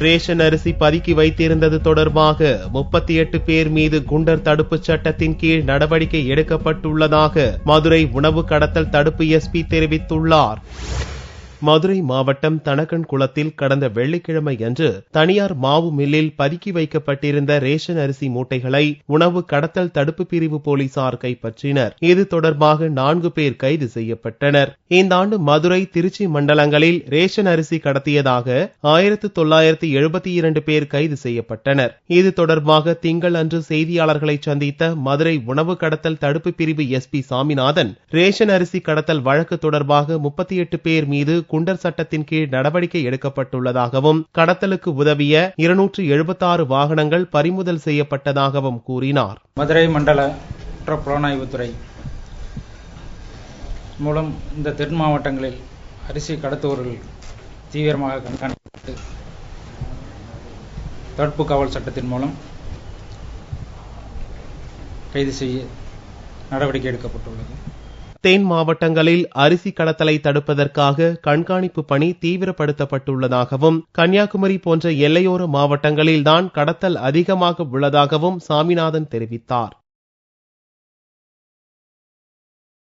Ration அரிசி பதுக்கி வைத்திருந்தது தொடர்பாக 38 பேர் மீது குண்டர் தடுப்புச் சட்டத்தின் கீழ் நடவடிக்கை எடுக்கப்பட்டுள்ளதாக மதுரை உணவு கடத்தல் தடுப்பு எஸ்பி தெரிவித்துள்ளார். மதுரை மாவட்டம் தனக்கன்குளத்தில் கடந்த வெள்ளிக்கிழமை அன்று தனியார் மாவு மில்லில் பதுக்கி வைக்கப்பட்டிருந்த ரேஷன் அரிசி மூட்டைகளை உணவு கடத்தல் தடுப்பு பிரிவு போலீசார் கைப்பற்றினர். இது தொடர்பாக 4 பேர் கைது செய்யப்பட்டனர். இந்த ஆண்டு மதுரை, திருச்சி மண்டலங்களில் ரேஷன் அரிசி கடத்தியதாக 1972 பேர் கைது செய்யப்பட்டனர். இது தொடர்பாக திங்கள் அன்று செய்தியாளர்களை சந்தித்த மதுரை உணவு கடத்தல் தடுப்பு பிரிவு எஸ்பி சாமிநாதன், ரேஷன் அரிசி கடத்தல் வழக்கு தொடர்பாக 38 பேர் மீது குண்டர் சட்டத்தின் கீழ் நடவடிக்கை எடுக்கப்பட்டுள்ளதாகவும் கடத்தலுக்கு உதவிய 276 வாகனங்கள் பறிமுதல் செய்யப்பட்டதாகவும் கூறினார். மதுரை மண்டல புலனாய்வுத்துறை மூலம் இந்த தென் மாவட்டங்களில் அரிசி கடத்துவோர்கள் தீவிரமாக கண்காணிக்கப்பட்டு தடுப்பு காவல் சட்டத்தின் மூலம் கைது செய்ய நடவடிக்கை எடுக்கப்பட்டுள்ளது. தென் மாவட்டங்களில் அரிசி கடத்தலை தடுப்பதற்காக கண்காணிப்பு பணி தீவிரப்படுத்தப்பட்டுள்ளதாகவும் கன்னியாகுமரி போன்ற எல்லையோர மாவட்டங்களில்தான் கடத்தல் அதிகமாக உள்ளதாகவும் சாமிநாதன் தெரிவித்தார்.